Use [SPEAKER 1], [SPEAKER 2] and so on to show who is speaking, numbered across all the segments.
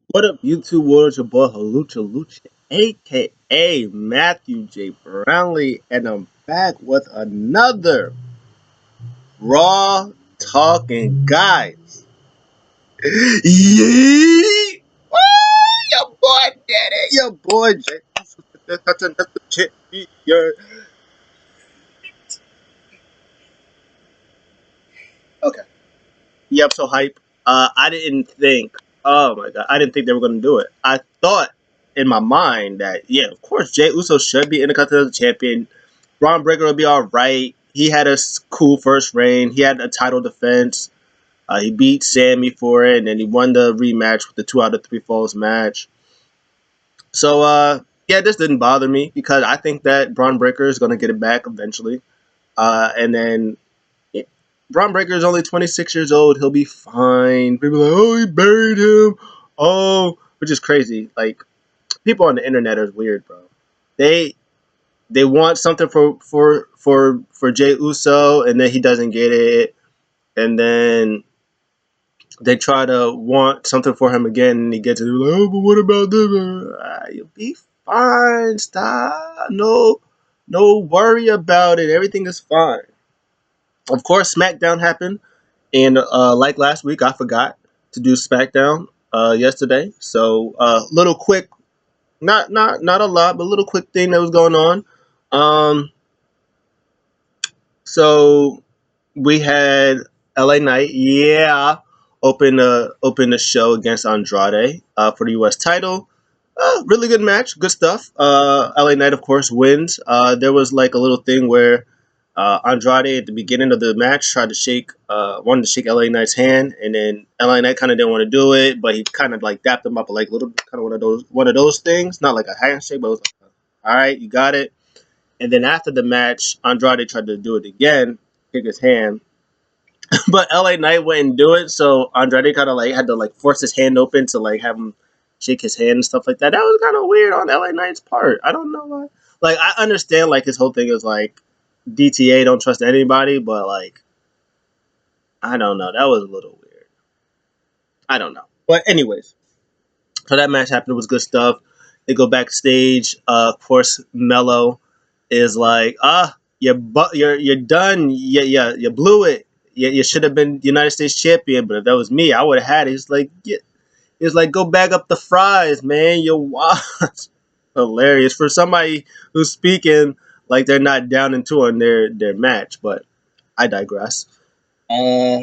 [SPEAKER 1] What up, YouTube world? It's your boy Lucha, aka Matthew J. Brownlee, and I'm back with another Raw Talking Guys. Yee! Woo! Your boy did it! Your boy Champion. Okay. Yep, so hype. I didn't think, oh my god, I didn't think they were going to do it. I thought in my mind that, yeah, of course, Jey Uso should be Intercontinental Champion. Braun Breaker will be all right. He had a cool first reign. He had a title defense. He beat Sammy for it, and then he won the rematch with the 2 out of 3 falls match. So, yeah, this didn't bother me because I think that Braun Breaker is going to get it back eventually. And then yeah, Braun Breaker is only 26 years old. He'll be fine. People are like, oh, he buried him. Oh, which is crazy. Like, people on the internet are weird, bro. They they want something for Jey Uso, and then he doesn't get it, and then they try to want something for him again, and he gets it. Like, oh, but what about this? You'll be fine. Stop. No worry about it. Everything is fine. Of course, SmackDown happened, and like last week, I forgot to do SmackDown yesterday. So, little quick, not a lot, but a little quick thing that was going on. Um, so we had LA Knight, yeah, open the show against Andrade for the U.S. title. Really good match, good stuff. LA Knight, of course, wins. There was like a little thing where Andrade at the beginning of the match tried to wanted to shake LA Knight's hand, and then LA Knight kind of didn't want to do it, but he kind of like dapped him up like a little kind of one of those things, not like a handshake, but it was like, all right, you got it. And then after the match, Andrade tried to do it again, kick his hand, but LA Knight wouldn't do it, so Andrade kind of like had to like force his hand open to like have him shake his hand and stuff like that. That was kind of weird on LA Knight's part. I don't know why. Like I understand like his whole thing is like DTA don't trust anybody, but like I don't know. That was a little weird. I don't know. But anyways, so that match happened. It was good stuff. They go backstage. Of course, Mello is like, you're done. You blew it. You should have been United States champion. But if that was me, I would have had it. It's like, yeah. It's like, go bag up the fries, man. You're wild. Hilarious for somebody who's speaking like they're not down and two on their match. But I digress. Uh,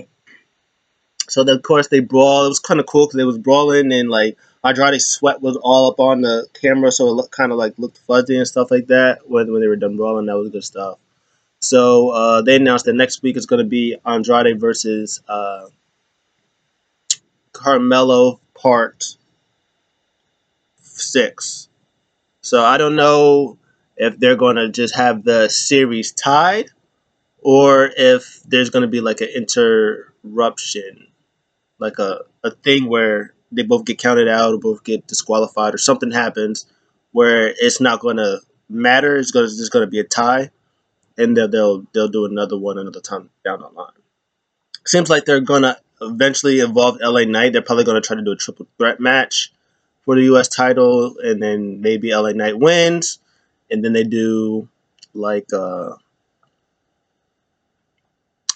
[SPEAKER 1] so then, of course they brawl. It was kind of cool because they was brawling and like Andrade's sweat was all up on the camera, so it looked kind of like looked fuzzy and stuff like that when they were done brawling. That was good stuff. So they announced that next week is going to be Andrade versus Carmelo Part 6. So I don't know if they're going to just have the series tied or if there's going to be like an interruption, like a thing where they both get counted out or both get disqualified or something happens where it's not going to matter. It's just going to be a tie, and they'll do another one another time down the line. Seems like they're going to eventually involve LA Knight. They're probably going to try to do a triple threat match for the U.S. title, and then maybe LA Knight wins, and then they do like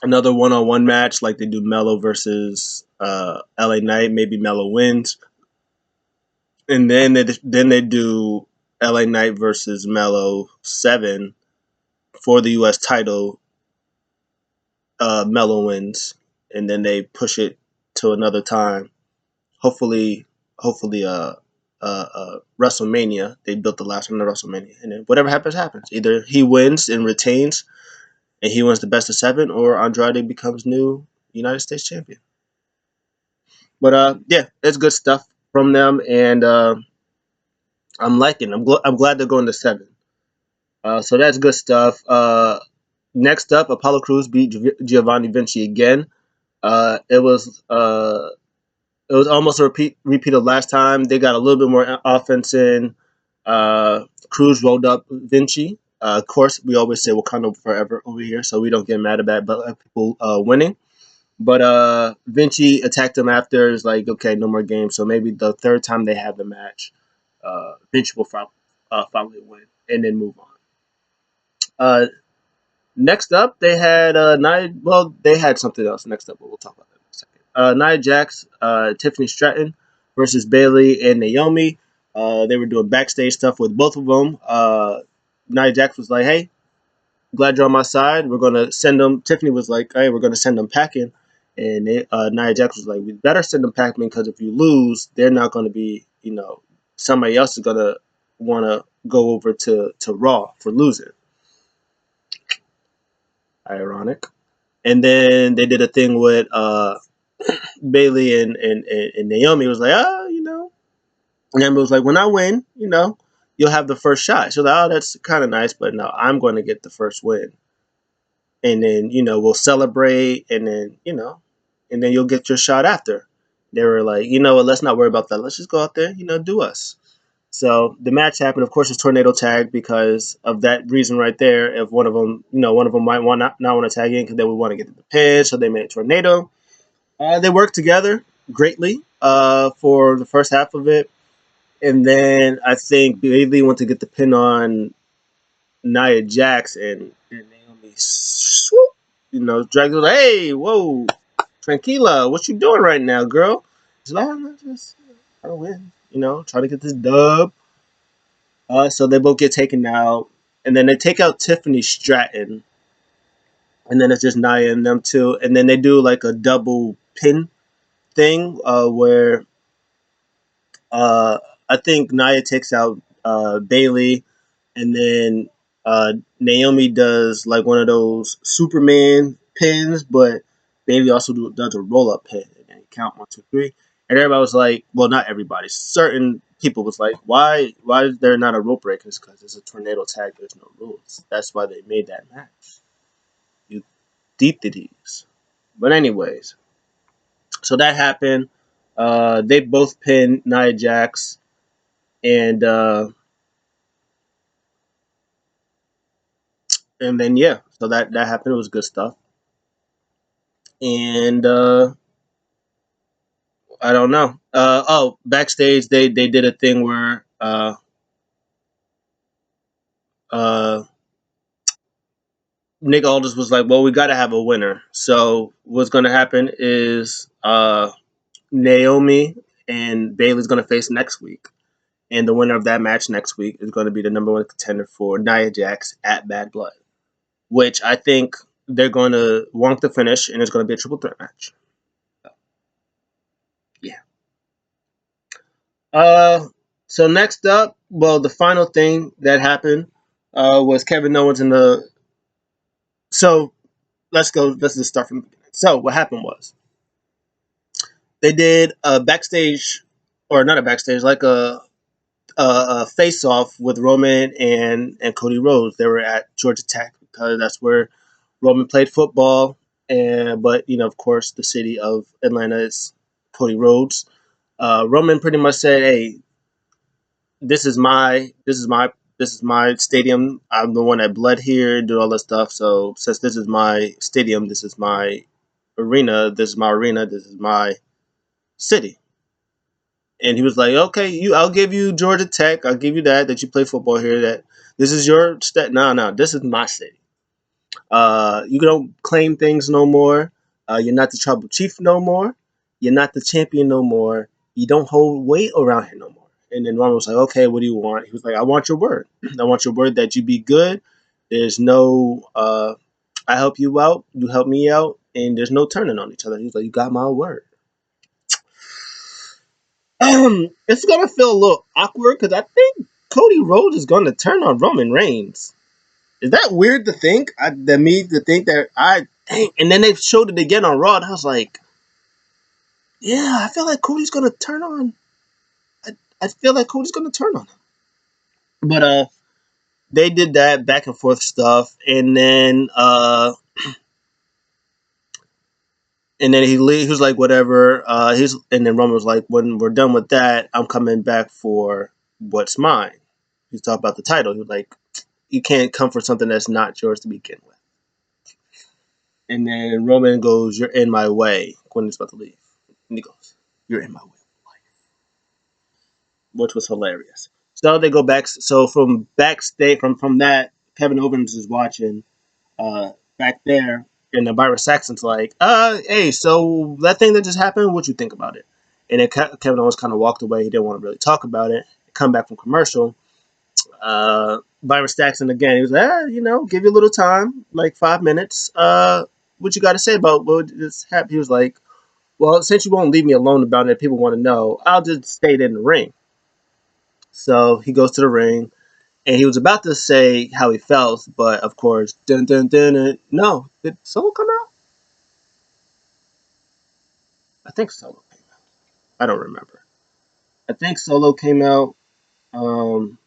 [SPEAKER 1] another one-on-one match, like they do Mello versus LA Knight. Maybe Mello wins, and then they do LA Knight versus Mello 7 for the U.S. title. Mello wins, and then they push it to another time. Hopefully, WrestleMania. They built the last one to WrestleMania, and then whatever happens, happens. Either he wins and retains, and he wins the best of 7, or Andrade becomes new United States champion. But yeah, it's good stuff from them, and I'm liking. I'm glad they're going to 7. So that's good stuff. Next up, Apollo Crews beat Giovanni Vinci again. It was almost a repeat of last time. They got a little bit more offense in. Cruz rolled up Vinci. Of course, we always say Wakanda forever over here, so we don't get mad about people winning. But Vinci attacked him after. It's like, okay, no more games. So maybe the third time they have the match, Vinci will finally win and then move on. Uh, Next up, they had Nia. Well, they had something else next up, but we'll talk about that in a second. Nia Jax, Tiffany Stratton versus Bailey and Naomi. They were doing backstage stuff with both of them. Nia Jax was like, "Hey, glad you're on my side. We're gonna send them." Tiffany was like, "Hey, we're gonna send them packing," and Nia Jax was like, "We better send them packing because if you lose, they're not gonna be, somebody else is gonna want to go over to Raw for losing." Ironic. And then they did a thing with Bailey and Naomi. It was like, and Naomi was like, when I win, you'll have the first shot. So like, oh, that's kind of nice, but no, I'm going to get the first win, and then we'll celebrate, and then you'll get your shot after. They were like, you know what, let's not worry about that. Let's just go out there, do us. So the match happened. Of course, it's tornado tag because of that reason right there. If one of them might not want to tag in because they would want to get to the pin, so they made it tornado. They worked together greatly for the first half of it, and then I think Bailey went to get the pin on Nia Jax, and Naomi swoop, dragged her like, "Hey, whoa, tranquila, what you doing right now, girl?" She's like, "I'm not just trying to win, trying to get this dub." So they both get taken out, and then they take out Tiffany Stratton, and then it's just Nia and them two, and then they do like a double pin thing where Uh, I think Nia takes out Bailey, and then Naomi does like one of those Superman pins, but Bailey also does a roll up pin and count 1, 2, 3. And everybody was like, well, not everybody. Certain people was like, why is there not a rope break? It's because it's a tornado tag. There's no rules. That's why they made that match. You deep the D's. But anyways, so that happened. They both pinned Nia Jax, and then yeah, so that happened. It was good stuff. And I don't know. Backstage they did a thing where uh, Nick Aldis was like, "Well, we got to have a winner." So what's going to happen is Naomi and Bailey's going to face next week, and the winner of that match next week is going to be the number one contender for Nia Jax at Bad Blood, which I think they're going to want the finish, and it's going to be a triple threat match. Yeah. Uh, so next up, well, the final thing that happened was Kevin Owens in the. So let's go. Let's just start from the beginning. So what happened was they did a backstage, or not a backstage, like a face off with Roman and Cody Rhodes. They were at Georgia Tech because that's where Roman played football, and but of course, the city of Atlanta is Cody Rhodes. Roman pretty much said, "Hey, this is my stadium. I'm the one that bled here, do all this stuff. So since this is my stadium, this is my arena, this is my city." And he was like, "Okay, I'll give you Georgia Tech. I'll give you that you play football here. That this is your state. No, this is my city. You don't claim things no more. You're not the tribal chief no more. You're not the champion no more. You don't hold weight around here no more." And then Ron was like, "Okay, what do you want?" He was like, "I want your word. I want your word that you be good. There's no, I help you out, you help me out, and there's no turning on each other." He was like, "You got my word." It's gonna feel a little awkward because I think Cody Rhodes is gonna turn on Roman Reigns. Is that weird to think? To think that dang. And then they showed it again on Raw, and I was like, yeah, I feel like Cody's gonna turn on. I, I feel like Cody's gonna turn on him. But they did that back and forth stuff, and then he was like, whatever. And then Roman was like, when we're done with that, I'm coming back for what's mine. He's talking about the title. He was like, you can't come for something that's not yours to begin with. And then Roman goes, "You're in my way." When he's about to leave, and he goes, "You're in my way," which was hilarious. So they go back. So from backstage, from that, Kevin Owens is watching back there, and the Byron Saxon's like, hey, so that thing that just happened, what you think about it?" And then Kevin Owens kind of walked away. He didn't want to really talk about it. Come back from commercial. Byron Saxon again. He was like, give you a little time, like 5 minutes. What you got to say about what just happened? He was like, well, since you won't leave me alone about it, people want to know, I'll just stay in the ring. So he goes to the ring, and he was about to say how he felt, but of course, dun dun dun. No, did Solo come out? I think Solo came out. I don't remember. I think Solo came out, and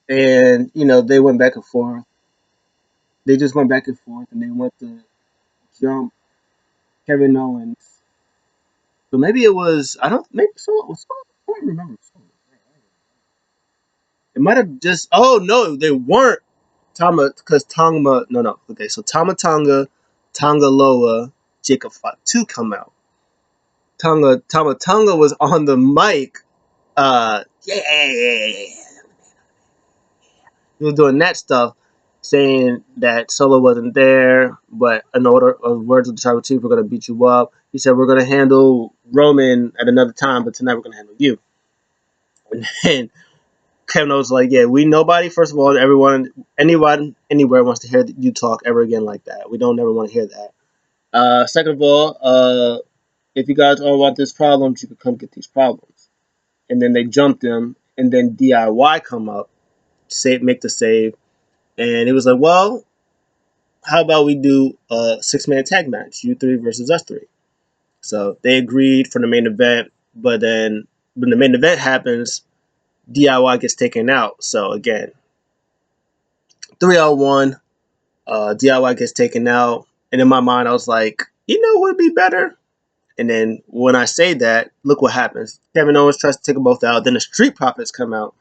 [SPEAKER 1] they went back and forth. They just went back and forth, and they went to jump Kevin Owens. So maybe it was. I don't. Maybe Solo was Solo. I don't remember Solo. It might have just. Oh no, they weren't. Because Tongma. No, no. Okay, so Tama Tonga, Tonga Loa, Jacob Fatu come out. Tama Tonga was on the mic. Yeah. He was doing that stuff, saying that Solo wasn't there, but in order of words of the Tribal Chief, we're gonna beat you up. He said we're gonna handle Roman at another time, but tonight we're gonna handle you. And then Kevin Owens was like, yeah, we nobody. First of all, anyone, anywhere wants to hear you talk ever again like that. We don't ever want to hear that. Second of all, if you guys all want these problems, you can come get these problems. And then they jumped him, and then DIY come up, make the save, and it was like, well, how about we do a 6-man tag match, you three versus us three? So they agreed for the main event, but then when the main event happens, DIY gets taken out. So again, 3-on-1, DIY gets taken out, and in my mind, I was like, what would be better? And then when I say that, look what happens. Kevin Owens tries to take them both out. Then the Street Profits come out.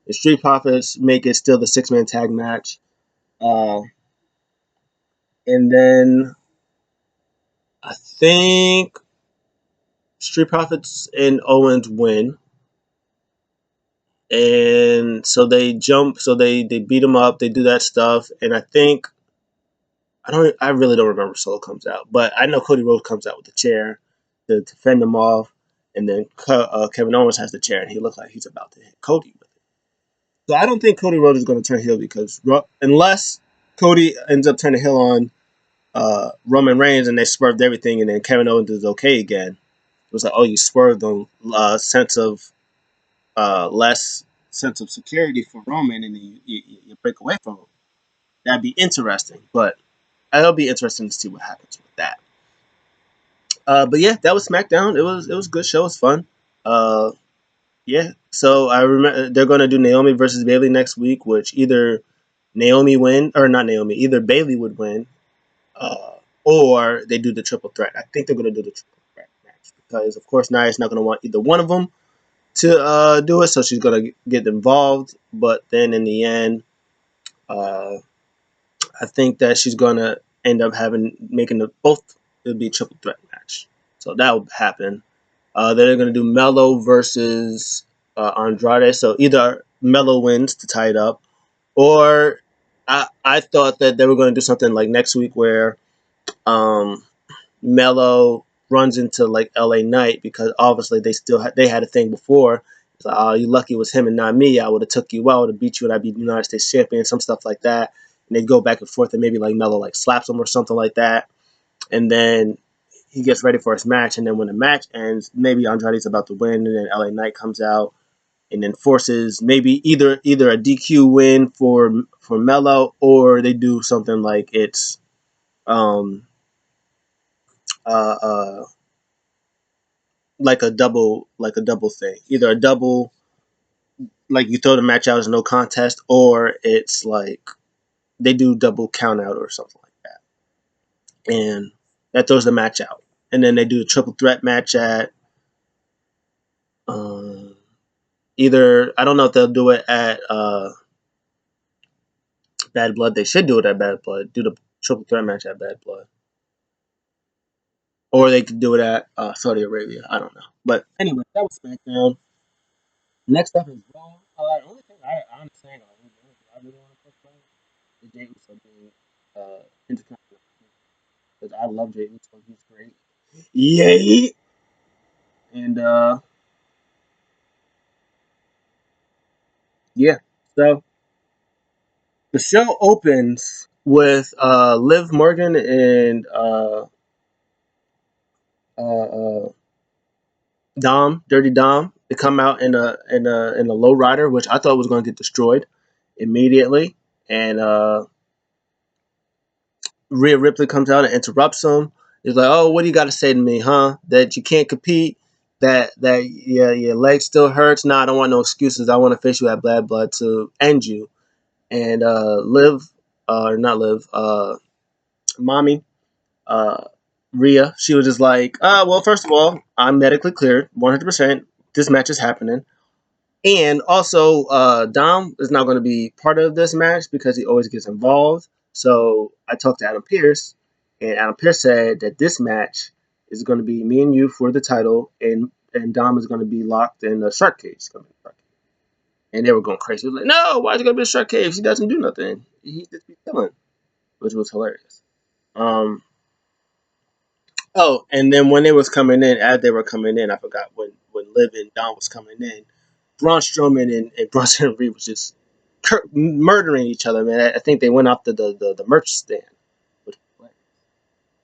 [SPEAKER 1] The Street Profits make it still the 6-man tag match. And then I think Street Profits and Owens win. And so they jump, so they beat them up, they do that stuff, and I really don't remember Solo comes out, but I know Cody Rhodes comes out with the chair to fend them off, and then Kevin Owens has the chair, and he looks like he's about to hit Cody with it. So I don't think Cody Rhodes is going to turn heel because unless Cody ends up turning heel on Roman Reigns and they swerved everything, and then Kevin Owens is okay again. It was like, oh, you swerved on sense of less sense of security for Roman, and then you break away from him. That'd be interesting, but it'll be interesting to see what happens with that. But yeah, that was SmackDown. It was a good show. It was fun. Uh, yeah. So I remember they're gonna do Naomi versus Bayley next week, which either Naomi win or not Naomi, either Bayley would win, uh, or they do the triple threat. I think they're gonna do the triple threat match because of course Nia's not gonna want either one of them to do it, so she's gonna get involved. But then in the end, uh, I think that she's gonna end up making the both. It'll be a triple threat match, so that will happen. Then they're gonna do Mello versus Andrade. So either Mello wins to tie it up, or I thought that they were gonna do something like next week where um, Mello runs into like LA Knight because obviously they had a thing before. It's like, oh, you lucky it was him and not me. I would have took you out, would have beat you, and I'd be United States champion, some stuff like that. And they'd go back and forth, and maybe like Mello like slaps him or something like that, and then he gets ready for his match, and then when the match ends, maybe Andrade's about to win, and then LA Knight comes out and then forces maybe either a DQ win for Mello, or they do something like it's um uh uh like a double thing. Either a double like you throw the match out as no contest, or it's like they do double count out or something like that. And that throws the match out. And then they do a triple threat match at um, either I don't know if they'll do it at Bad Blood. They should do it at Bad Blood. Do the triple threat match at Bad Blood, or they could do it at Saudi Arabia. I don't know. But anyway, that was SmackDown. Next up is Raw. The only thing I understand, I really want to talk about is Jey Uso being Intercontinental Champion, because I love Jey Uso. He's great. Yay! And yeah, so the show opens with Liv Morgan and uh, Dirty Dom. They come out in a low rider, which I thought was going to get destroyed immediately, and Rhea Ripley comes out and interrupts him. He's like, "Oh, what do you got to say to me, huh? That you can't compete? That your leg still hurts? Nah, I don't want no excuses. I want to face you at Bad Blood to end you." And Liv, or not Liv, mommy, uh, Rhea, she was just like, well, first of all, I'm medically cleared, 100%. This match is happening. And also, Dom is not going to be part of this match because he always gets involved. So I talked to Adam Pierce, and Adam Pierce said that this match is going to be me and you for the title, and Dom is going to be locked in a shark cage. And they were going crazy. They were like, no, why is it going to be a shark cage? He doesn't do nothing. He just be killing, which was hilarious. Um, Oh, and then when they was coming in, as they were coming in, I forgot when Liv and Don was coming in. Braun Strowman and Bronson Reed was just murdering each other, man. I think they went after the merch stand.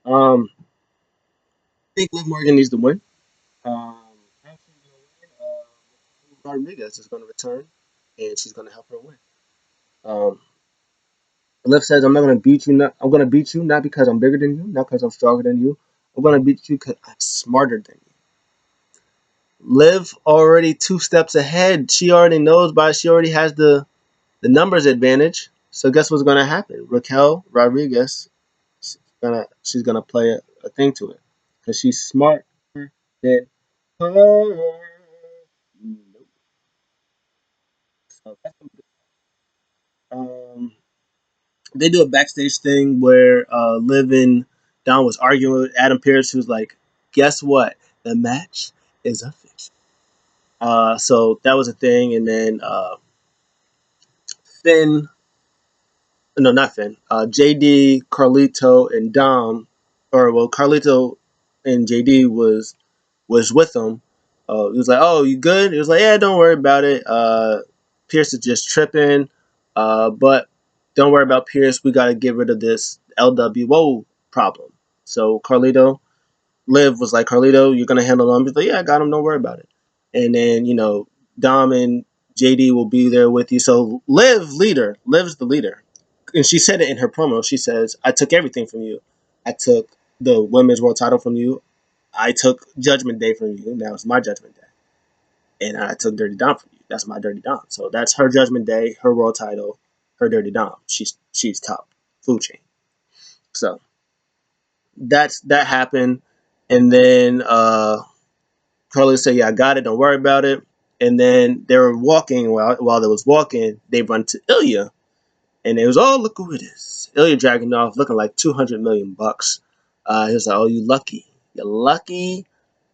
[SPEAKER 1] I think Liv Morgan needs to win. How she's gonna win? Rodriguez is gonna return, and she's gonna help her win. Um, Liv says, "I'm not gonna beat you. Not, I'm gonna beat you not because I'm bigger than you, not because I'm stronger than you. I'm gonna beat you because I'm smarter than you." Liv already 2 steps ahead. She already knows she already has the numbers advantage. So guess what's gonna happen? Raquel Rodriguez, she's gonna play a thing to it because she's smarter than her. Nope. So that's gonna be good. They do a backstage thing where Liv and Don was arguing with Adam Pearce, who's like, "Guess what? The match is official." So that was a thing, and then Finn, no, not Finn, JD, Carlito, and Dom, or well, Carlito and JD was with him. He was like, "Oh, you good?" He was like, "Yeah, don't worry about it. Pierce is just tripping, but don't worry about Pierce. We got to get rid of this LWO problem." So Liv was like, "Carlito, you're gonna handle him." He's like, "Yeah, I got him. Don't worry about it." And then Dom and JD will be there with you. So Liv's the leader, and she said it in her promo. She says, "I took everything from you. I took the women's world title from you. I took Judgment Day from you. Now it's my Judgment Day, and I took Dirty Dom from you. That's my Dirty Dom. So that's her Judgment Day, her world title, her Dirty Dom. She's top food chain. So that happened, and then Carly said, "Yeah, I got it. Don't worry about it." And then they were walking. While they was walking, they run to Ilya, and it was, "Oh, look who it is!" Ilya dragging off, looking like 200 million bucks. He was like, "Oh, you lucky. You're lucky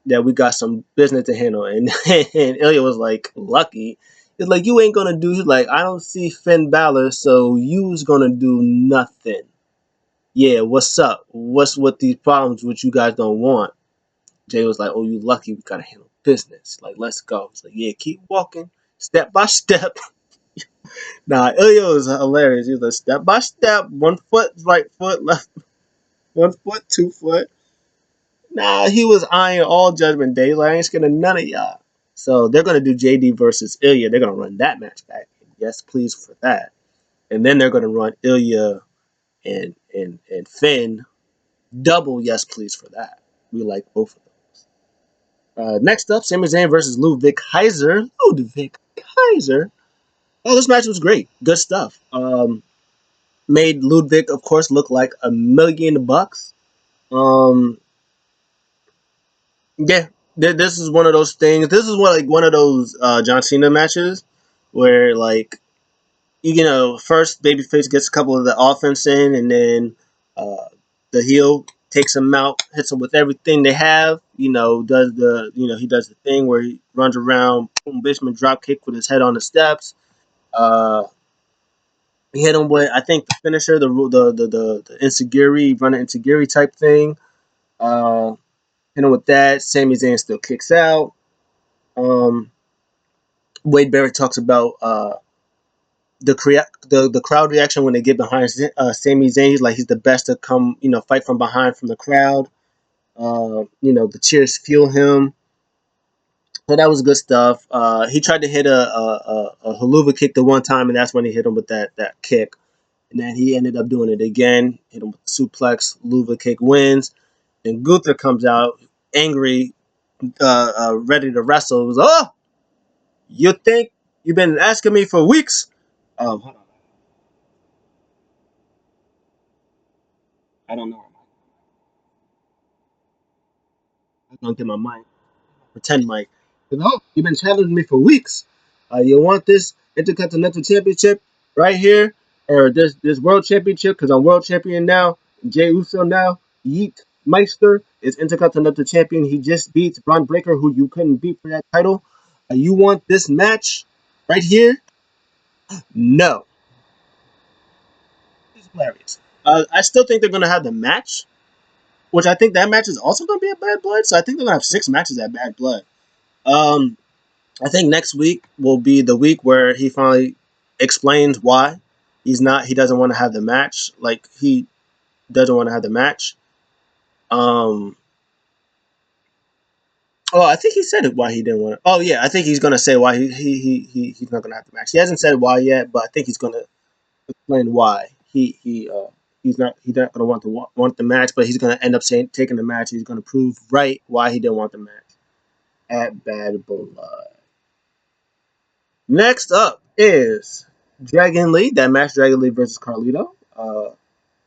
[SPEAKER 1] that we got some business to handle." And Ilya was like, "Lucky." He's like, "You ain't gonna do." He's like, "I don't see Finn Balor, so you's gonna do nothing." Yeah, what's up? What's with these problems which you guys don't want? Jay was like, "Oh, you lucky we gotta handle business. Like, let's go." He's like, "Yeah, keep walking, step by step." Nah, Ilya was hilarious. He was like, "Step by step, 1 foot, right foot, left, 1 foot, 2 foot." Nah, he was eyeing all Judgment Day. Like, I ain't scared of none of y'all. So they're gonna do JD versus Ilya. They're gonna run that match back. Yes, please for that. And then they're gonna run Ilya and Finn. Double yes, please for that. We like both of those. Next up, Sami Zayn versus Ludwig Kaiser. Ludwig Kaiser. Oh, this match was great. Good stuff. Made Ludwig, of course, look like $1 million. Um, yeah, this is one of those things. This is one of those John Cena matches where, like, first babyface gets a couple of the offense in, and then uh, the heel takes him out, hits him with everything they have. He does the thing where he runs around, boom, basement drop kick with his head on the steps. Uh, he hit him with, I think, the finisher, the Insigiri, running Insigiri type thing. Uh, Hit him with that. Sami Zayn still kicks out. Um, Wade Barrett talks about the crowd reaction when they get behind Sami Zayn. He's like, he's the best to come, fight from behind from the crowd. The cheers fuel him. So that was good stuff. He tried to hit a haluva kick the one time, and that's when he hit him with that kick. And then he ended up doing it again. Hit him with the suplex. Haluva kick wins. Then Gunther comes out angry, ready to wrestle. It was, oh, you think you've been asking me for weeks? Hold on. I don't know. I'm gonna get my mic, pretend mic. Oh, you've been challenging me for weeks. You want this Intercontinental Championship right here, or this World Championship? Because I'm World Champion now. Jey Uso now. Yeet Meister is Intercontinental Champion. He just beats Braun Breaker, who you couldn't beat for that title. You want this match right here? No. It's hilarious. I still think they're gonna have the match, which I think that match is also gonna be a Bad Blood. So I think they're gonna have 6 matches at Bad Blood. Um, I think next week will be the week where he finally explains why he doesn't want to have the match. Like, he doesn't want to have the match. Um I think he said it why he didn't want to. Oh yeah, I think he's gonna say why he's not gonna have the match. He hasn't said why yet, but I think he's gonna explain why he's not gonna want the match, but he's gonna end up taking the match. He's gonna prove right why he didn't want the match at Bad Blood. Next up is Dragon Lee. That match, Dragon Lee versus Carlito.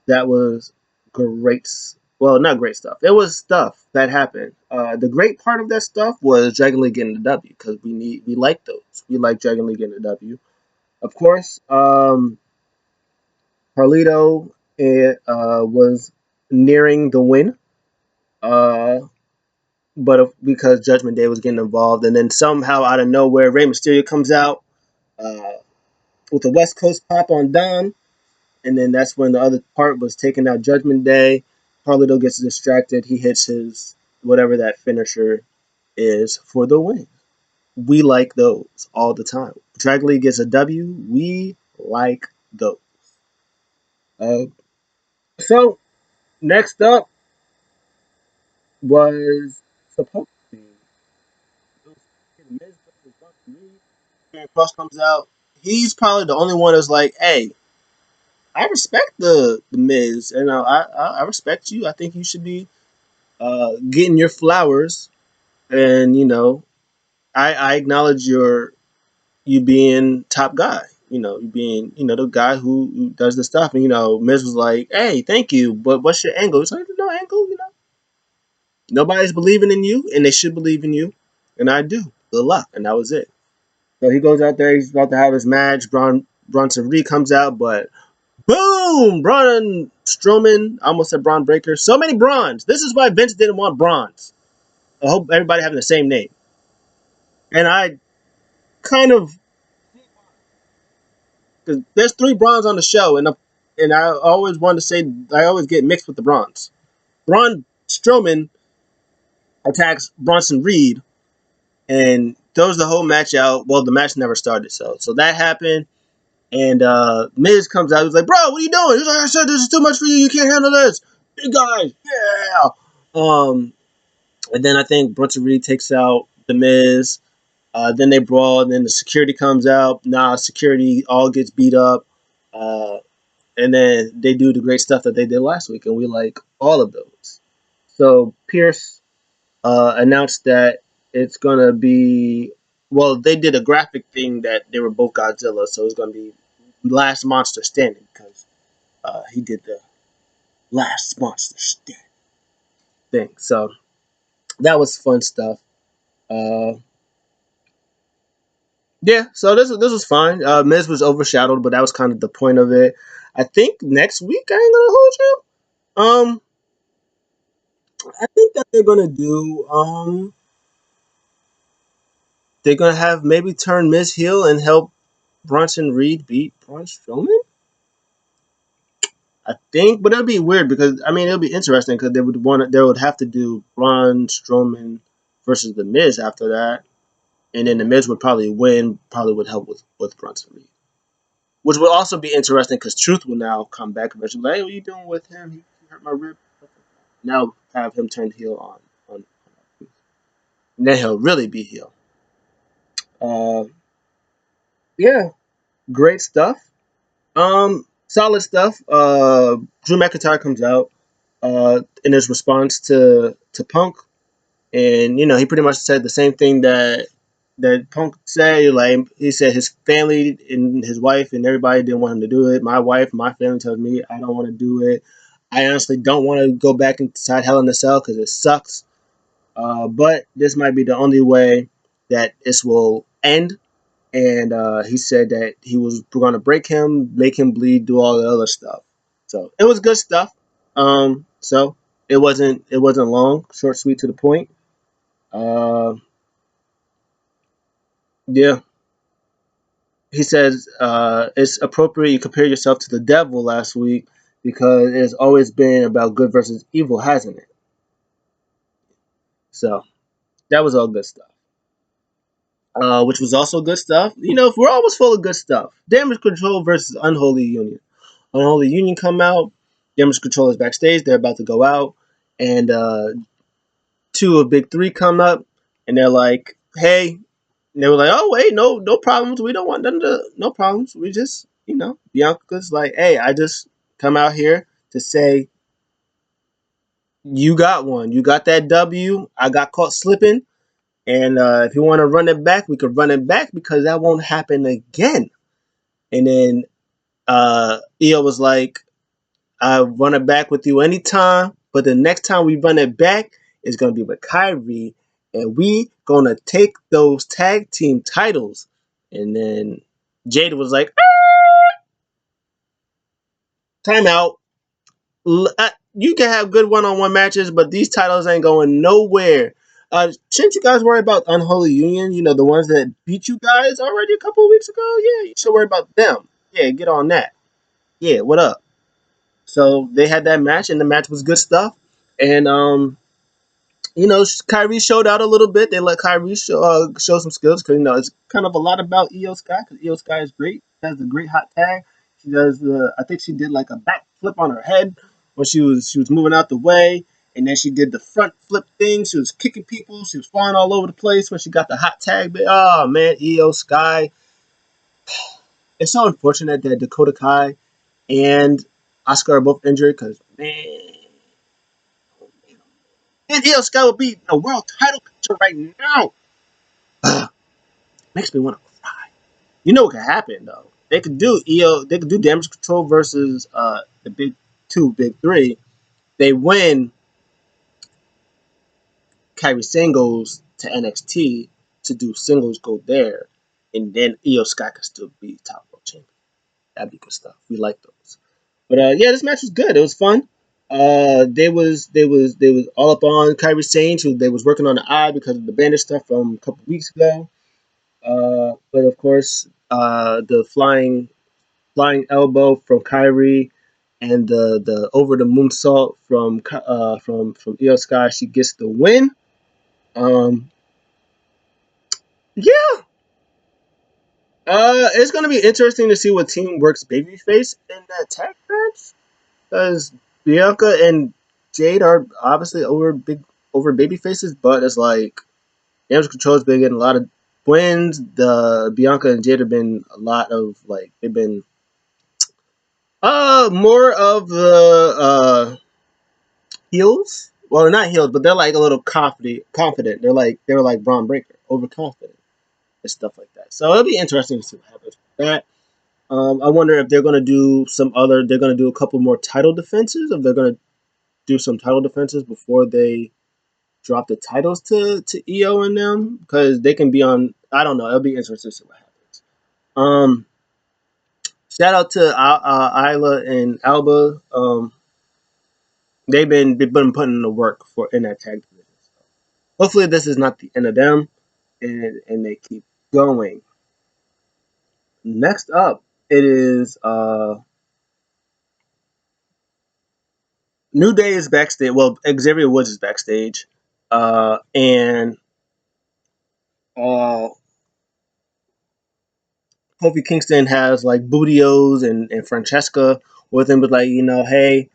[SPEAKER 1] That was great. Well, not great stuff. It was stuff that happened. The great part of that stuff was Dragon Lee getting the W, because we like those. We like Dragon Lee getting the W. Of course, Carlito was nearing the win, uh, but because Judgment Day was getting involved, and then somehow out of nowhere, Rey Mysterio comes out uh, with a West Coast pop on Dom, and then that's when the other part was taking out Judgment Day. Carlito gets distracted. He hits his whatever that finisher is for the win. We like those all the time. Dragon Lee gets a W. We like those. Uh, so next up was supposed to be Miz versus Butch Reed. Aaron Cross comes out. He's probably the only one that's like, hey, I respect the Miz, and I respect you. I think you should be getting your flowers, and I acknowledge you being top guy. You being the guy who does the stuff, and Miz was like, hey, thank you, but what's your angle? It's like, no angle. Nobody's believing in you, and they should believe in you, and I do. Good luck, and that was it. So he goes out there. He's about to have his match. Bronson Reed comes out, but boom! Braun Strowman. I almost said Braun Breaker. So many Brauns. This is why Vince didn't want Brauns. I hope everybody having the same name. And I kind of, because there's 3 Brauns on the show, and I always want to say I always get mixed with the Brauns. Braun Strowman attacks Bronson Reed and throws the whole match out. Well, the match never started, so that happened. And Miz comes out. He's like, "Bro, what are you doing?" He's like, "I said this is too much for you. You can't handle this, big guys." Yeah. And then I think Bronson Reed takes out the Miz. Then they brawl, and then the security comes out. Security all gets beat up. Uh, and then they do the great stuff that they did last week, and we like all of those. So Pierce announced that it's gonna be. Well, they did a graphic thing that they were both Godzilla, so it's gonna be Last Monster Standing, because he did the Last Monster Standing thing. So that was fun stuff. Uh, Yeah, so this was fine. Miz was overshadowed, but that was kind of the point of it. I think next week I ain't gonna hold you. I think that they're gonna have maybe turn Miz heel and help Bronson Reed beat Braun Strowman. I think, but it'll be weird because I mean it'll be interesting because they would have to do Braun Strowman versus the Miz after that, and then the Miz would probably win. Probably would help with Bronson Reed, which will also be interesting because Truth will now come back eventually. Like, hey, what are you doing with him? He hurt my rib. Now have him turned heel on Truth, and then he'll really be heel. Uh, yeah, great stuff. Solid stuff. Drew McIntyre comes out in his response to Punk, and he pretty much said the same thing that Punk said. Like he said, his family and his wife and everybody didn't want him to do it. My wife, my family tells me I don't want to do it. I honestly don't want to go back inside Hell in a Cell because it sucks. But this might be the only way that this will end. And he said that he was going to break him, make him bleed, do all the other stuff. So it was good stuff. So it wasn't long, short, sweet, to the point. Uh, yeah, he says it's appropriate you compare yourself to the devil last week because it's always been about good versus evil, hasn't it? So that was all good stuff. Which was also good stuff. If we're always full of good stuff. Damage control versus unholy union. Unholy union come out. Damage control is backstage. They're about to go out, and two of Big Three come up, and they're like, "Hey," and they were like, "Oh wait, no problems. We don't want them to. No problems. We just, Bianca's like, hey, I just come out here to say you got one. You got that W. I got caught slipping, and if you want to run it back, we could run it back because that won't happen again." And then Io was like, "I run it back with you anytime, but the next time we run it back is gonna be with Kyrie, and we gonna take those tag team titles." And then Jada was like, "Time out. You can have good one-on-one matches, but these titles ain't going nowhere. Shouldn't you guys worry about Unholy Union? The ones that beat you guys already a couple of weeks ago. Yeah, you should worry about them. Yeah, get on that. Yeah, what up?" So they had that match, and the match was good stuff. And Kyrie showed out a little bit. They let Kyrie show some skills because it's kind of a lot about Io Sky because Io Sky is great. She has a great hot tag. She does I think she did like a back flip on her head when she was moving out the way, and then she did the front flip thing. She was kicking people. She was flying all over the place when she got the hot tag. But oh man, Io Sky. It's so unfortunate that Dakota Kai and Oscar are both injured because man. And Io Sky will be a world title picture right now. Makes me want to cry. You know what could happen though? They could do EO. They could do damage control versus the big two, big three. They win. Kyrie Sane goes to NXT to do singles, go there, and then Io Sky could still be top world champion. That'd be good stuff. We like those. But yeah, this match was good. It was fun. They was all up on Kyrie Sane. They was working on the eye because of the bandage stuff from a couple weeks ago. But of course, the flying elbow from Kyrie and the over the moonsault from Io Sky, she gets the win. Um, yeah, it's gonna be interesting to see what team works babyface in that tag match because Bianca and Jade are obviously over baby faces, but it's like damage control's been getting a lot of wins. The Bianca and Jade have been a lot of like they've been more of the heels. Well, they're not heels, but they're like a little confident. They're like Braun Breaker, overconfident and stuff like that. So it'll be interesting to see what happens with that. I wonder if they're gonna do some other. They're gonna do a couple more title defenses. If they're gonna do some title defenses before they drop the titles to EO and them, because they can be on. I don't know. It'll be interesting to see what happens. Um, Shout out to Isla and Alba. They've been putting in the work for in that tag division. Hopefully, this is not the end of them, and they keep going. Next up, it is New Day is backstage. Well, Xavier Woods is backstage, and uh, Kofi Kingston has like Bootios and Francesca with him, but like hey,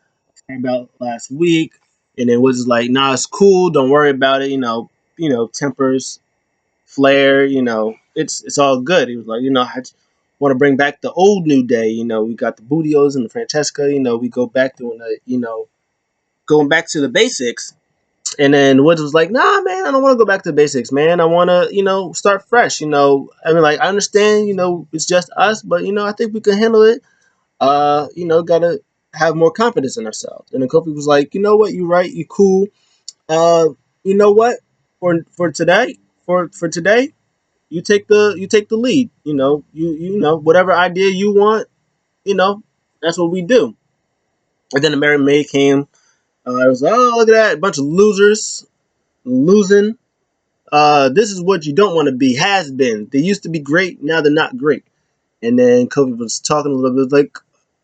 [SPEAKER 1] about last week, and then Woods is like, nah, it's cool, don't worry about it. Tempers flare. It's all good. He was like, I just want to bring back the old New Day. We got the Bootios and the Francesca. We go back doing the going back to the basics. And then Woods was like, nah, man, I don't want to go back to the basics, man. I want to, start fresh. I mean, like, I understand, it's just us, but, I think we can handle it. Gotta have more confidence in ourselves. And then Kofi was like, you know what, you right, you cool. Uh, you know what, for today, for today, you take the lead. Whatever idea you want, that's what we do. And then the Mary May came. I was like, oh, look at that, a bunch of losers losing. This is what you don't want to be. Has been. They used to be great. Now they're not great. And then Kobe was talking a little bit like,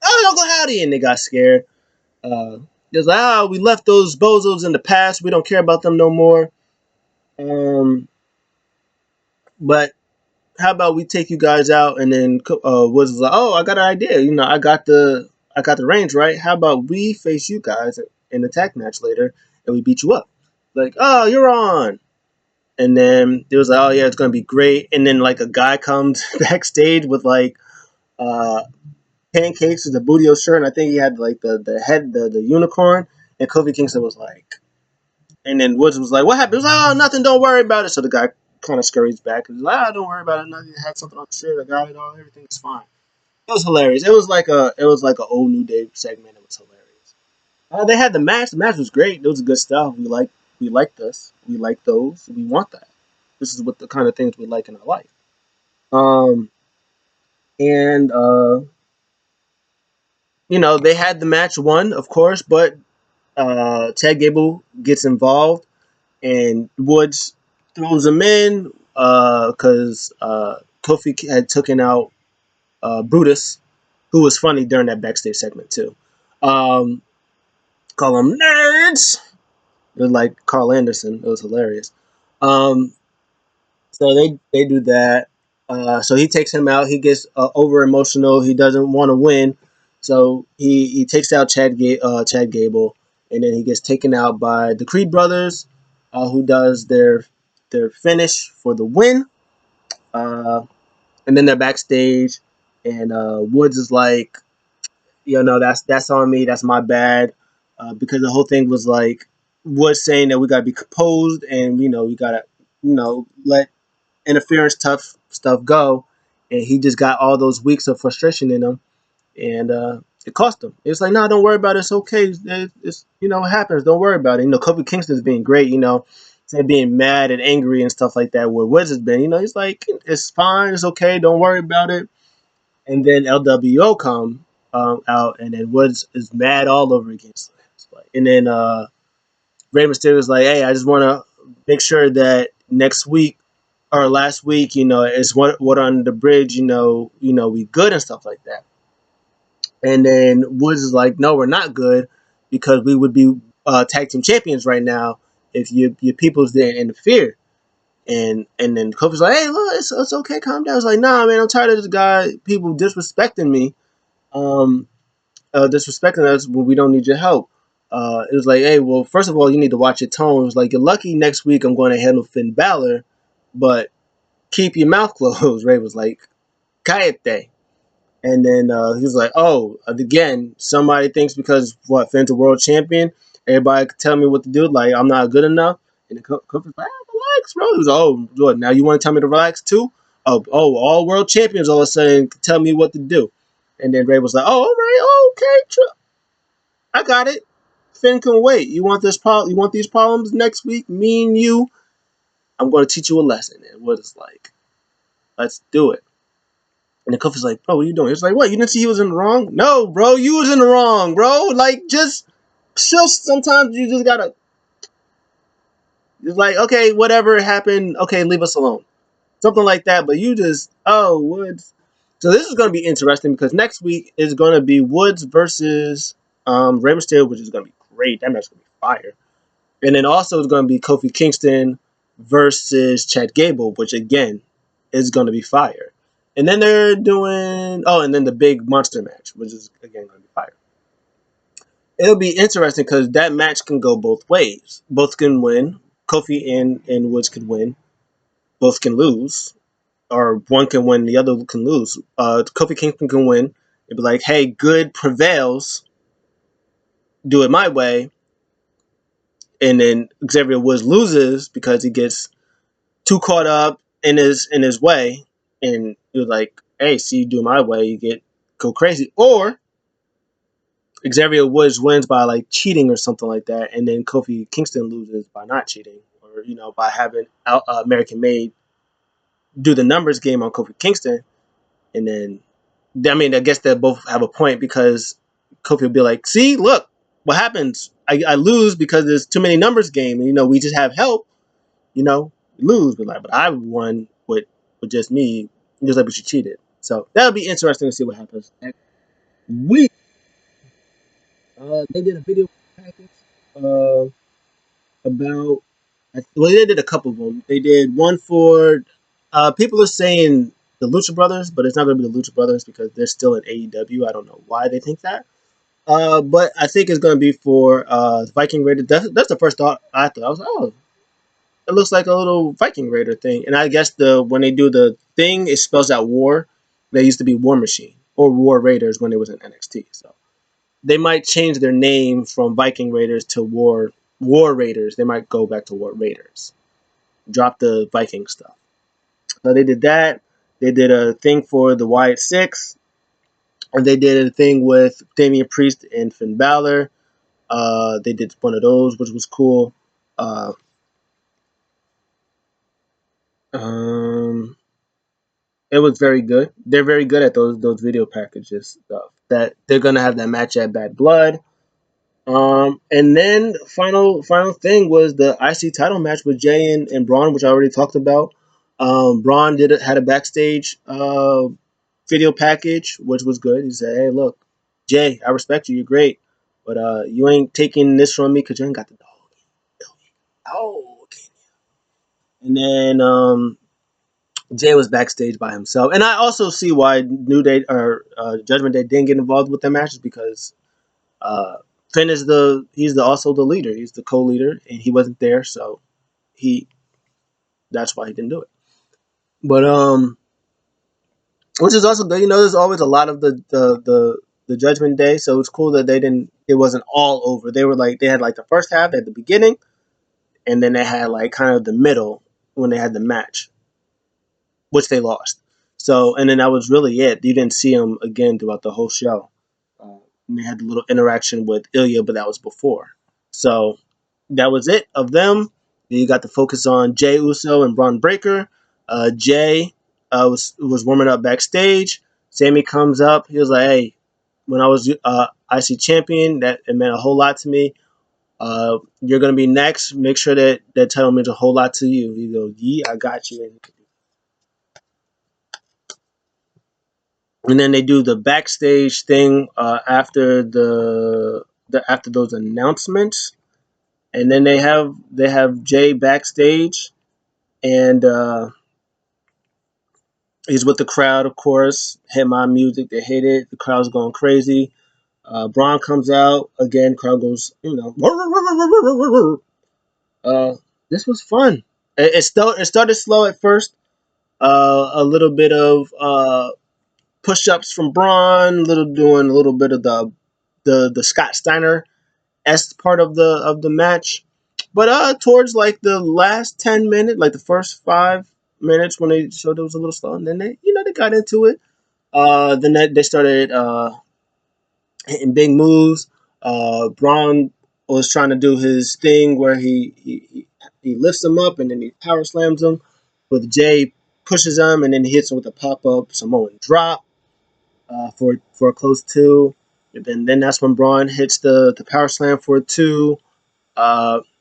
[SPEAKER 1] "Oh, Uncle Howdy," and they got scared. It was like, "Ah, we left those bozos in the past. We don't care about them no more." But how about we take you guys out? And then was like, "Oh, I got an idea. I got the range right. How about we face you guys in a tag match later, and we beat you up?" Like, "Oh, you're on." And then there was like, oh yeah, it's gonna be great. And then like a guy comes backstage with like uh pancakes with the Bootio shirt, and I think he had like the head the unicorn. And Kofi Kingston was like, and then Woods was like, what happened? He was like, oh, nothing, don't worry about it. So the guy kind of scurries back and he's like, oh, don't worry about it. Nothing. I had something on the shirt. I got it all. Everything's fine. It was hilarious. It was like an old New Day segment. It was hilarious. They had the match. The match was great. It was good stuff. We like this. We like those. We want that. This is what the kind of things we like in our life. Um, and they had the match won, of course, but Ted Gable gets involved and Woods throws him in because Kofi had taken out Brutus, who was funny during that backstage segment too. Um, call them nerds. They're like Carl Anderson. It was hilarious. Um, So they do that. So he takes him out. He gets over emotional. He doesn't want to win. So he takes out Chad Gable, and then he gets taken out by the Creed brothers, who does their finish for the win. Uh, and then they're backstage, and Woods is like, no, that's on me. That's my bad. Because the whole thing was like Woods saying that we gotta be composed, and we gotta let interference tough stuff go, and he just got all those weeks of frustration in him, and it cost him. It's like, no, don't worry about it. It's okay. It happens. Don't worry about it. Kobe Kingston's being great. Instead of being mad and angry and stuff like that. Where Woods has been, he's like, it's fine. It's okay. Don't worry about it. And then LWO come out, and then Woods is mad all over again. And then Rey Mysterio is like, hey, I just want to make sure that next week or last week, it's what on the bridge, we good and stuff like that. And then Woods is like, no, we're not good because we would be tag team champions right now if your peoples didn't interfere. And then Kofi's like, hey, look, it's okay, calm down. It's like, nah, man, I'm tired of this guy, people disrespecting me, um, disrespecting us when we don't need your help. It was like, hey, well, first of all, you need to watch your tone. It was like, you're lucky next week I'm going to handle Finn Balor, but keep your mouth closed. Ray was like, cállate. And then he was like, oh, again, somebody thinks because, Finn's a world champion, everybody could tell me what to do. Like, I'm not good enough. And the coach was like, relax, bro. He was like, oh, Jordan, now you want to tell me to relax too? Oh, all world champions all of a sudden tell me what to do. And then Ray was like, oh, all right, oh, okay, I got it. Finn can wait. You want You want these problems next week? Me and you. I'm going to teach you a lesson. And what it's like. Let's do it. And the Kofi's like, bro, what are you doing? It's like, what? You didn't see he was in the wrong? No, bro, you was in the wrong, bro. Like, just sometimes you just gotta. It's like, okay, whatever happened, okay, leave us alone. Something like that. But you just, oh, Woods. So this is going to be interesting because next week is going to be Woods versus Rey Mysterio, which is going to be great. That match is going to be fire. And then also it's going to be Kofi Kingston versus Chad Gable, which again is going to be fire. And then they're doing, oh, and then the big monster match, which is again going to be fire. It'll be interesting because that match can go both ways. Both can win. Kofi and Woods can win. Both can lose, or one can win, the other can lose. Kofi Kingston can win. It'd be like, hey, good prevails. Do it my way. And then Xavier Woods loses because he gets too caught up in his way, and you're like, hey, see, you do my way, you go crazy. Or Xavier Woods wins by like cheating or something like that, and then Kofi Kingston loses by not cheating, or by having American Made do the numbers game on Kofi Kingston, and then I mean I guess they both have a point because Kofi will be like, see, look, what happens? I lose because there's too many numbers game, and we just have help, lose, but I won with just me, just like, but you cheated. So that'll be interesting to see what happens. We they did a video package uh, about. Well, they did a couple of them. They did one for people are saying the Lucha Brothers, but it's not going to be the Lucha Brothers because they're still in AEW. I don't know why they think that. But I think it's going to be for Viking Raider. That's the first thought I thought. I was like, oh, it looks like a little Viking Raider thing. And I guess when they do the thing, it spells out war. They used to be War Machine or War Raiders when it was in NXT. So they might change their name from Viking Raiders to War Raiders. They might go back to War Raiders. Drop the Viking stuff. So they did that. They did a thing for the Wyatt Six. And they did a thing with Damian Priest and Finn Balor. They did one of those, which was cool. Uh, um, it was very good. They're very good at those video packages stuff. That they're gonna have that match at Bad Blood. And then final thing was the IC title match with Jay and Braun, which I already talked about. Braun had a backstage video package, which was good. He said, "Hey, look, Jay, I respect you. You're great, but you ain't taking this from me because you ain't got the dog." Oh, okay. And then Jay was backstage by himself, and I also see why New Day or Judgment Day didn't get involved with the matches because uh, Finn is he's also the leader. He's the co-leader, and he wasn't there, so he that's why he didn't do it. But which is also good. There's always a lot of the Judgment Day, so it's cool that they didn't. It wasn't all over. They had like the first half at the beginning, and then they had like kind of the middle when they had the match, which they lost. So, and then that was really it. You didn't see them again throughout the whole show. And they had a little interaction with Ilya, but that was before. So that was it of them. You got to focus on Jay Uso and Braun Breaker. Jay was warming up backstage. Sammy comes up. He was like, "Hey, when I was IC champion, that it meant a whole lot to me. You're gonna be next. Make sure that title means a whole lot to you." He goes, "Yeah, I got you." And then they do the backstage thing after after those announcements, and then they have Jay backstage, and he's with the crowd, of course. Hit my music, they hit it. The crowd's going crazy. Braun comes out again. Crowd goes, Uh, this was fun. It started slow at first. A little bit of push-ups from Braun, doing a little bit of the Scott Steiner s part of the match, but towards like the last 10 minutes, like the first 5 minutes when they showed it was a little slow, and then they got into it. Then they started hitting big moves. Braun was trying to do his thing where he lifts him up and then he power slams him with Jay. pushes him, and then he hits him with a pop up Samoan drop for a close two. And then that's when Braun hits the power slam for a two.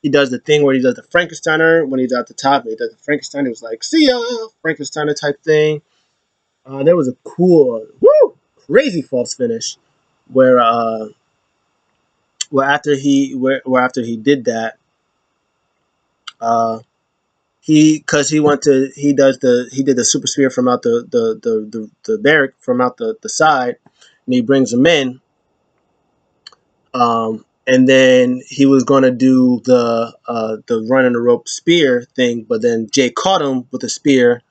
[SPEAKER 1] He does the thing where he does the Frankensteiner when he's at the top. He does the Frankensteiner. It was like, see ya, Frankensteiner type thing. There was a cool, crazy false finish where where after he did that, uh, he did the super spear from out the barrack from out the side, and he brings him in. And then he was going to do the run in the rope spear thing, but then Jay caught him with a spear,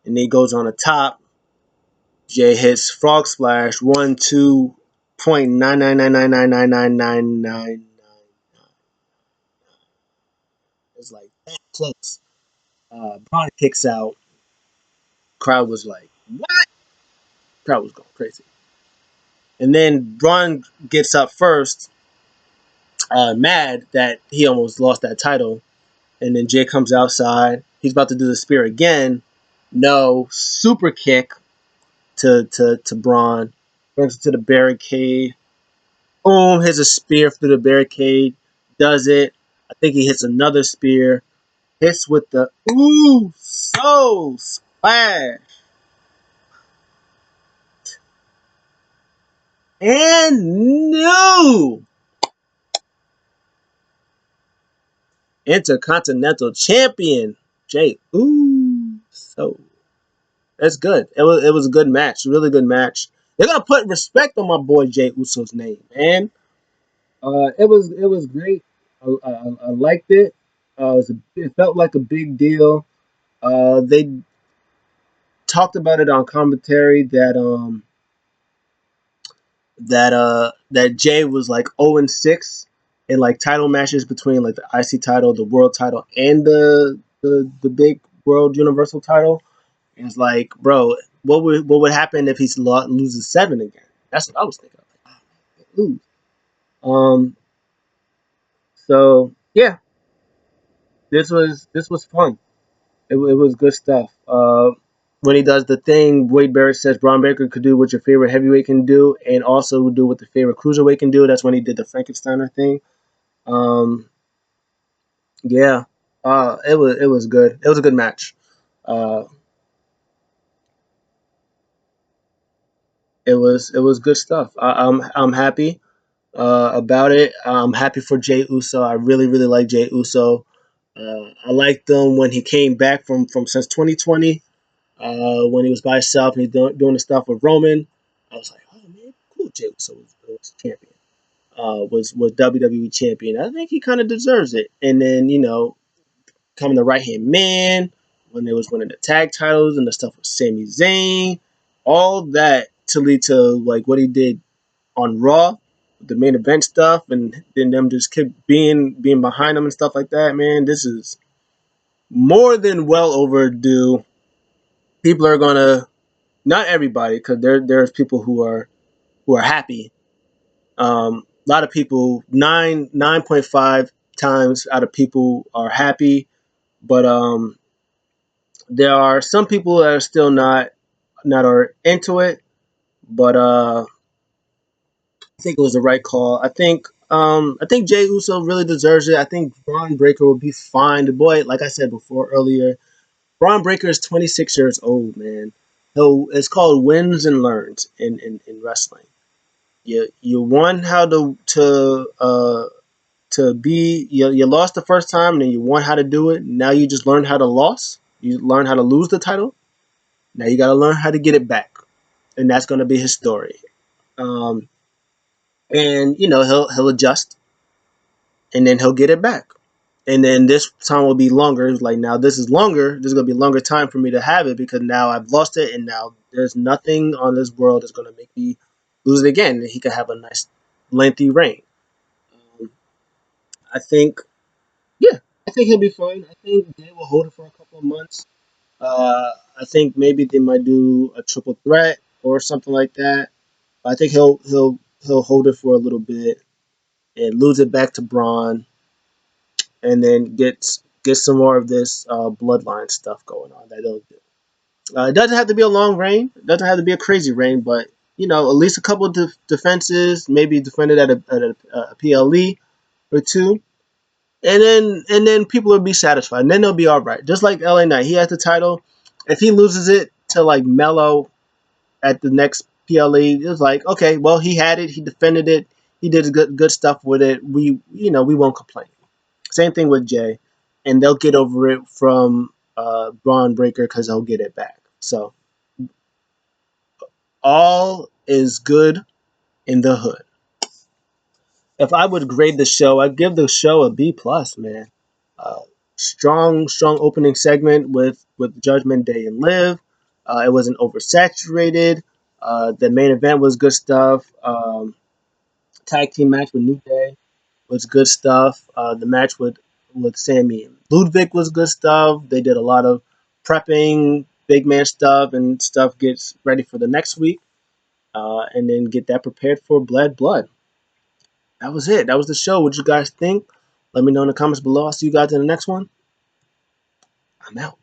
[SPEAKER 1] and he goes on the top. Jay hits frog splash 1.2.999999999. It's like that close. Braun kicks out. Crowd was like, "What?" Crowd was going crazy. And then Braun gets up first, mad that he almost lost that title. And then Jay comes outside. He's about to do the spear again. No, super kick to Braun. Brings it to the barricade. Boom, hits a spear through the barricade. Does it. I think he hits another spear. Hits with the so splash. And new Intercontinental Champion. Jay so that's good. It was a good match, really good match. They're gonna put respect on my boy Jay Uso's name, man. It was great. I liked it. It felt like a big deal. They talked about it on commentary that Jay was like 0-6 in like title matches between like the IC title, the world title, and the big world universal title. And it's like, bro, what would happen if he loses 7 again? That's what I was thinking. I was like, oh, lose. So yeah, this was fun. It was good stuff. When he does the thing, Wade Barrett says Braun Baker could do what your favorite heavyweight can do, and also do what the favorite cruiserweight can do. That's when he did the Frankensteiner thing. Um, yeah, it was good. It was a good match. Uh, it was good stuff. I'm happy about it. I'm happy for Jay Uso. I really really like Jay Uso. I liked him when he came back from since 2020. When he was by himself and he's doing the stuff with Roman. I was like, oh man, cool. Jay Uso was champion. Was WWE champion. I think he kind of deserves it. And then coming the right hand man when they was winning the tag titles and the stuff with Sami Zayn, all that to lead to like what he did on Raw, the main event stuff, and then them just keep being behind them and stuff like that. Man, this is more than well overdue. People are gonna, not everybody, because there's people who are happy. A lot of people, 9.5 times out of people are happy, but there are some people that are still not are into it. But I think it was the right call. I think Jay Uso really deserves it. I think Braun Breaker will be fine. The boy, like I said before earlier, Braun Breaker is 26 years old, man. It's called wins and learns in wrestling. You won how to be you lost the first time and then you won how to do it. Now you just learned how to lose. You learn how to lose the title. Now you got to learn how to get it back, and that's going to be his story. Um, and he'll adjust, and then he'll get it back. And then this time will be longer. It's like now this is longer. This is going to be a longer time for me to have it because now I've lost it, and now there's nothing on this world that's going to make me lose it again. And he can have a nice lengthy reign. Um, I think Yeah, I think he'll be fine. I think they will hold it for a couple of months. I think maybe they might do a triple threat or something like that. I think he'll hold it for a little bit and lose it back to Braun, and then get some more of this bloodline stuff going on that they'll do. It doesn't have to be a long reign. It doesn't have to be a crazy reign, but at least a couple of defenses, maybe defended at a PLE or two, and then people will be satisfied, and then they'll be all right. Just like LA Knight, he has the title. If he loses it to like Mello at the next PLE, it's like, okay, well, he had it, he defended it, he did good stuff with it. We won't complain. Same thing with Jay, and they'll get over it from Braun Breaker because he'll get it back. So all is good in the hood. If I would grade the show, I'd give the show a B plus, man. Uh, strong opening segment with Judgment Day and Liv. It wasn't oversaturated. The main event was good stuff. Tag team match with New Day was good stuff. The match with Sammy and Ludwig was good stuff. They did a lot of prepping, big man stuff, and stuff gets ready for the next week, and then get that prepared for Blood. That was it. That was the show. What you guys think? Let me know in the comments below. I'll see you guys in the next one. I'm out.